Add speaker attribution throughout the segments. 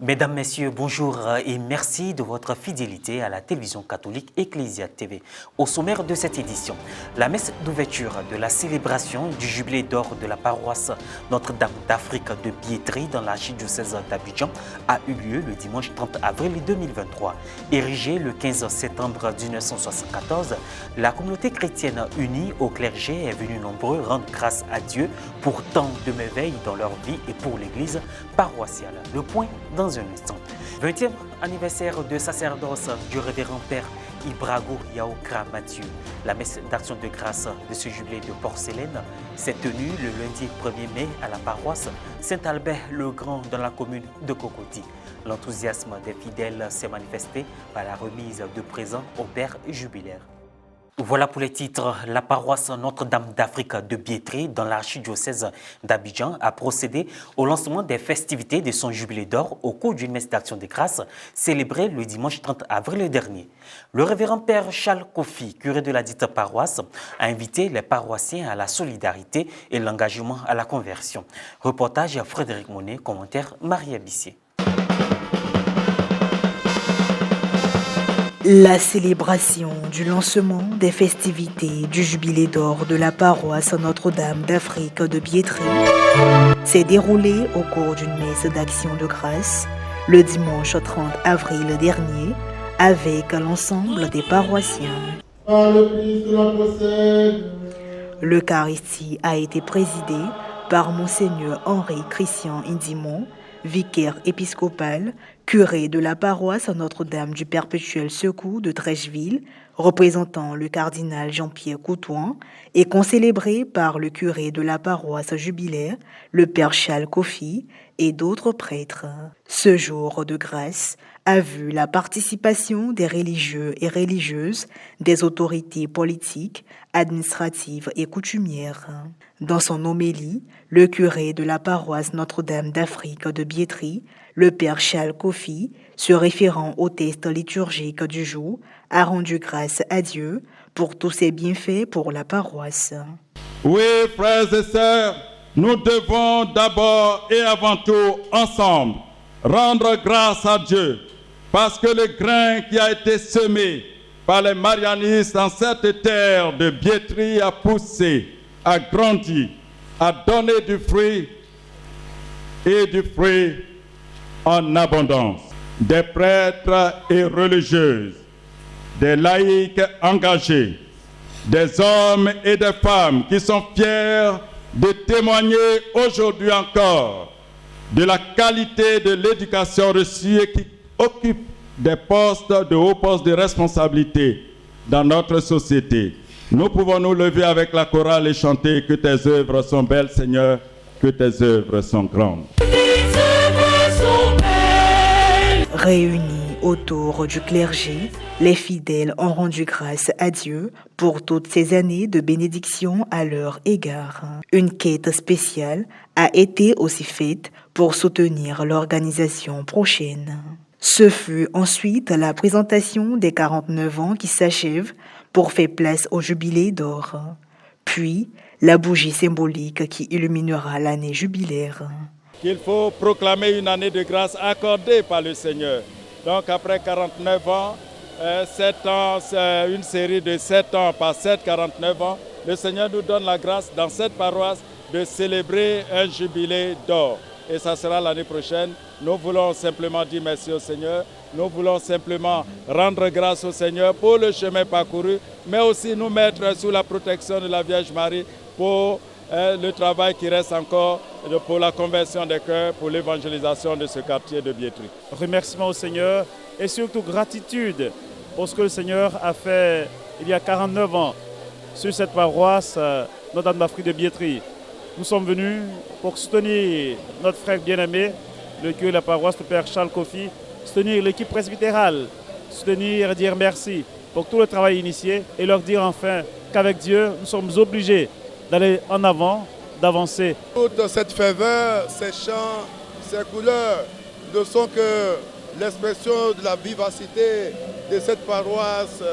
Speaker 1: Mesdames, Messieurs, bonjour et merci de votre fidélité à la télévision catholique Ecclesia TV. Au sommaire de cette édition, la messe d'ouverture de la célébration du jubilé d'or de la paroisse Notre-Dame d'Afrique de Biétry dans l'archidiocèse d'Abidjan a eu lieu le dimanche 30 avril 2023. Érigée le 15 septembre 1974, la communauté chrétienne unie au clergé est venue nombreux rendre grâce à Dieu pour tant de merveilles dans leur vie et pour l'église paroissiale. Le point dans un instant. 20e anniversaire de sacerdoce du révérend père Ibrago Yaokra Mathieu. La messe d'action de grâce de ce jubilé de porcelaine s'est tenue le lundi 1er mai à la paroisse Saint-Albert-le-Grand dans la commune de Cocody. L'enthousiasme des fidèles s'est manifesté par la remise de présents au père jubilaire. Voilà pour les titres. La paroisse Notre-Dame d'Afrique de Biétry dans l'archidiocèse d'Abidjan a procédé au lancement des festivités de son jubilé d'or au cours d'une messe d'action de grâce célébrée le dimanche 30 avril dernier. Le révérend père Charles Kofi, curé de la dite paroisse, a invité les paroissiens à la solidarité et l'engagement à la conversion. Reportage à Frédéric Monet, commentaire Maria Bissier.
Speaker 2: La célébration du lancement des festivités du jubilé d'or de la paroisse Notre-Dame d'Afrique de Biétry s'est déroulée au cours d'une messe d'action de grâce le dimanche 30 avril dernier avec l'ensemble des paroissiens. L'Eucharistie a été présidée par Monseigneur Henri Christian Indimon, vicaire épiscopal, curé de la paroisse Notre-Dame du Perpétuel Secours de Trècheville, représentant le cardinal Jean-Pierre Coutouin, et concélébré par le curé de la paroisse jubilaire, le père Charles Kofi, et d'autres prêtres. Ce jour de grâce a vu la participation des religieux et religieuses, des autorités politiques, administratives et coutumières. Dans son homélie, le curé de la paroisse Notre-Dame d'Afrique de Biétry, le père Charles Kofi, se référant au texte liturgique du jour, a rendu grâce à Dieu pour tous ses bienfaits pour la paroisse.
Speaker 3: Oui, frères et sœurs, nous devons d'abord et avant tout ensemble rendre grâce à Dieu parce que le grain qui a été semé par les marianistes dans cette terre de Biétry a poussé, a grandi, a donné du fruit et du fruit en abondance. Des prêtres et religieuses, des laïcs engagés, des hommes et des femmes qui sont fiers de témoigner aujourd'hui encore de la qualité de l'éducation reçue et qui occupent des postes de hauts postes de responsabilité dans notre société. Nous pouvons nous lever avec la chorale et chanter que tes œuvres sont belles, Seigneur, que tes œuvres sont grandes.
Speaker 2: Réunis autour du clergé, les fidèles ont rendu grâce à Dieu pour toutes ces années de bénédiction à leur égard. Une quête spéciale a été aussi faite pour soutenir l'organisation prochaine. Ce fut ensuite la présentation des 49 ans qui s'achève pour faire place au jubilé d'or, puis la bougie symbolique qui illuminera l'année jubilaire.
Speaker 3: Il faut proclamer une année de grâce accordée par le Seigneur. Donc après 49 ans, 7 ans, une série de 7 ans par 7, 49 ans, le Seigneur nous donne la grâce dans cette paroisse de célébrer un jubilé d'or. Et ça sera l'année prochaine. Nous voulons simplement dire merci au Seigneur. Nous voulons simplement rendre grâce au Seigneur pour le chemin parcouru, mais aussi nous mettre sous la protection de la Vierge Marie pour le travail qui reste encore pour la conversion des cœurs, pour l'évangélisation de ce quartier de Biétry.
Speaker 4: Remerciement au Seigneur et surtout gratitude pour ce que le Seigneur a fait il y a 49 ans sur cette paroisse Notre-Dame d'Afrique de Biétry. Nous sommes venus pour soutenir notre frère bien-aimé, le curé de la paroisse, le père Charles Kofi, soutenir l'équipe presbytérale, soutenir et dire merci pour tout le travail initié et leur dire enfin qu'avec Dieu, nous sommes obligés d'aller en avant, d'avancer.
Speaker 5: Toute cette ferveur, ces chants, ces couleurs ne sont que l'expression de la vivacité de cette paroisse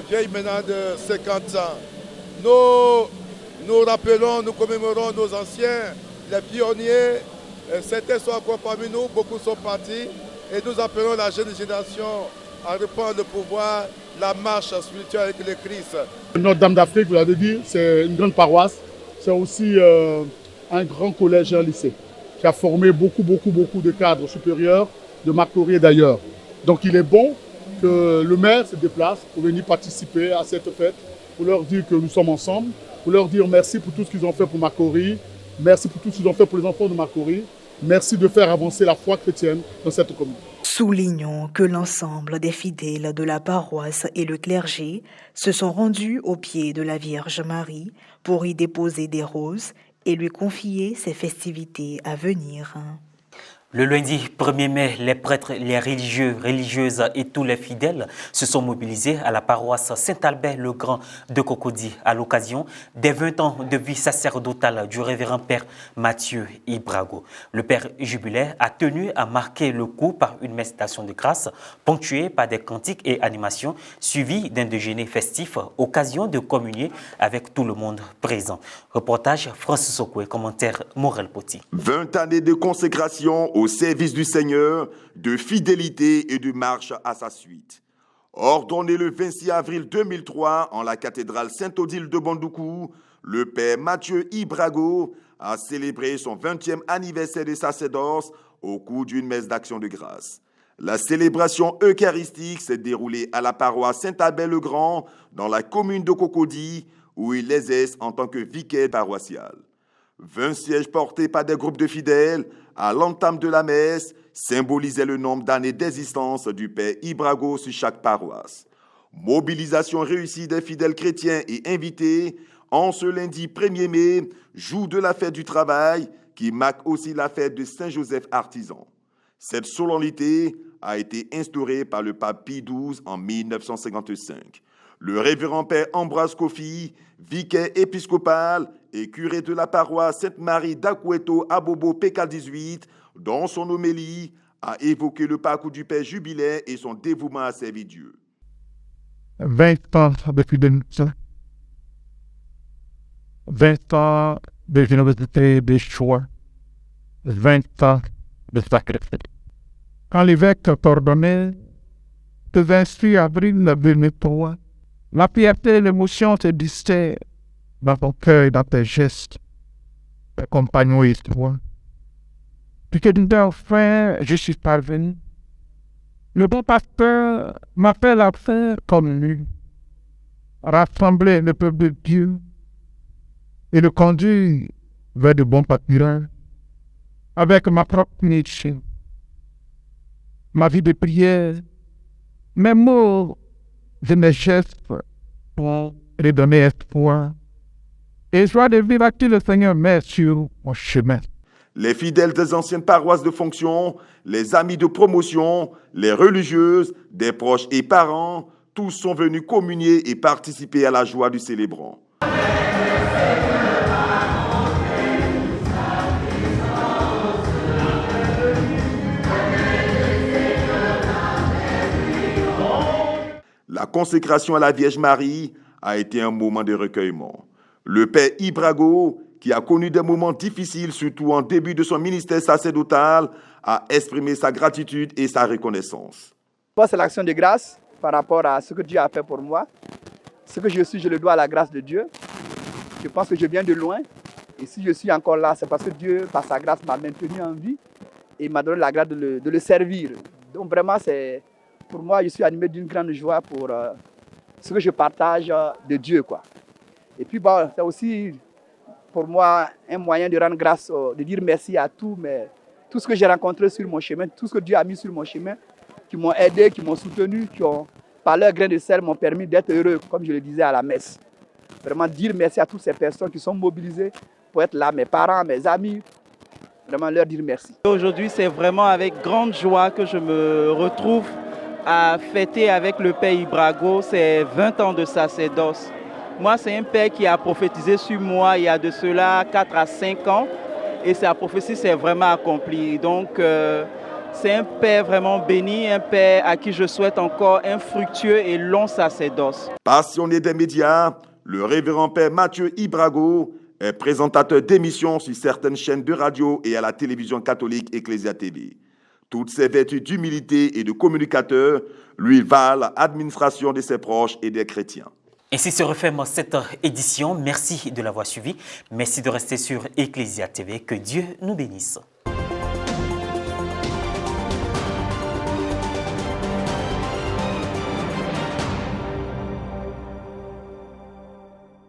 Speaker 5: vieille maintenant de 50 ans. Nous rappelons, nous commémorons nos anciens, les pionniers Certains sont encore parmi nous, beaucoup sont partis. Et nous appelons la jeune génération à reprendre le pouvoir, la marche spirituelle avec le Christ.
Speaker 6: Notre-Dame d'Afrique, vous l'avez dit, c'est une grande paroisse. C'est aussi un grand collège et un lycée qui a formé beaucoup de cadres supérieurs de Makori et d'ailleurs. Donc il est bon que le maire se déplace pour venir participer à cette fête, pour leur dire que nous sommes ensemble, pour leur dire merci pour tout ce qu'ils ont fait pour Makori, merci pour tout ce qu'ils ont fait pour les enfants de Makori, merci de faire avancer la foi chrétienne dans cette commune.
Speaker 2: Soulignons que l'ensemble des fidèles de la paroisse et le clergé se sont rendus au pied de la Vierge Marie pour y déposer des roses et lui confier ses festivités à venir.
Speaker 1: Le lundi 1er mai, les prêtres, les religieux, religieuses et tous les fidèles se sont mobilisés à la paroisse Saint-Albert-le-Grand de Cocody à l'occasion des 20 ans de vie sacerdotale du révérend père Mathieu Ibrago. Le père jubilaire a tenu à marquer le coup par une messe d'action de grâce ponctuée par des cantiques et animations suivies d'un déjeuner festif, occasion de communier avec tout le monde présent. Reportage Francis Sokoué, commentaire Morel Poti.
Speaker 7: 20 années de consécration au service du Seigneur, de fidélité et de marche à sa suite. Ordonné le 26 avril 2003 en la cathédrale Saint-Odile de Bandoukou, le père Mathieu Ibrago a célébré son 20e anniversaire de sacerdoce au cours d'une messe d'action de grâce. La célébration eucharistique s'est déroulée à la paroisse Saint-Albert-le-Grand dans la commune de Cocody, où il exerce en tant que vicaire paroissial. 20 sièges portés par des groupes de fidèles à l'entame de la messe symbolisaient le nombre d'années d'existence du père Ibrago sur chaque paroisse. Mobilisation réussie des fidèles chrétiens et invités en ce lundi 1er mai, jour de la fête du travail, qui marque aussi la fête de Saint-Joseph artisan. Cette solennité a été instaurée par le pape Pie XII en 1955. Le révérend père Ambroise Kofi, vicaire épiscopal et curé de la paroisse Sainte-Marie d'Akoueto à Bobo PK18, dans son homélie, a évoqué le parcours du père jubilaire et son dévouement à servir Dieu.
Speaker 6: 20 ans de fidélité, 20 ans de générosité, de choix, 20 ans de sacrifice. Quand l'évêque t'ordonnait, le 26 avril 2003, la fierté et l'émotion te distraient dans ton cœur et dans tes gestes, tes compagnons et toi. Puis que disais, enfin, je suis parvenu. Le bon pasteur m'appelle à faire comme lui, rassembler le peuple de Dieu et le conduire vers de bons pâturages avec ma propre mission, ma vie de prière, mes mots et mes gestes pour redonner espoir et joie de vivre à qui le Seigneur met sur mon chemin.
Speaker 7: Les fidèles des anciennes paroisses de fonction, les amis de promotion, les religieuses, des proches et parents, tous sont venus communier et participer à la joie du célébrant. La consécration à la Vierge Marie a été un moment de recueillement. Le père Ibrago, qui a connu des moments difficiles, surtout en début de son ministère sacerdotal, a exprimé sa gratitude et sa reconnaissance.
Speaker 8: C'est l'action de grâce par rapport à ce que Dieu a fait pour moi. Ce que je suis, je le dois à la grâce de Dieu. Je pense que je viens de loin. Et si je suis encore là, c'est parce que Dieu, par sa grâce, m'a maintenu en vie et m'a donné la grâce de le servir. Donc vraiment, pour moi, je suis animé d'une grande joie pour ce que je partage de Dieu, quoi. Et puis, c'est aussi pour moi un moyen de rendre grâce, de dire merci à tout ce que j'ai rencontré sur mon chemin, tout ce que Dieu a mis sur mon chemin, qui m'ont aidé, qui m'ont soutenu, qui ont, par leur grain de sel, m'ont permis d'être heureux, comme je le disais à la messe. Vraiment dire merci à toutes ces personnes qui sont mobilisées pour être là, mes parents, mes amis, vraiment leur dire merci.
Speaker 9: Aujourd'hui, c'est vraiment avec grande joie que je me retrouve à fêter avec le père Ibrago ses 20 ans de sacerdoce. Moi, c'est un père qui a prophétisé sur moi il y a de cela 4 à 5 ans et sa prophétie s'est vraiment accomplie. Donc, c'est un père vraiment béni, un père à qui je souhaite encore un fructueux et long sacerdoce.
Speaker 7: Passionné des médias, le révérend père Mathieu Ibrago est présentateur d'émissions sur certaines chaînes de radio et à la télévision catholique Ecclesia TV. Toutes ses vertus d'humilité et de communicateur lui valent l'administration de ses proches et des chrétiens.
Speaker 1: Ainsi se referme cette édition. Merci de l'avoir suivi. Merci de rester sur Ecclesia TV. Que Dieu nous bénisse.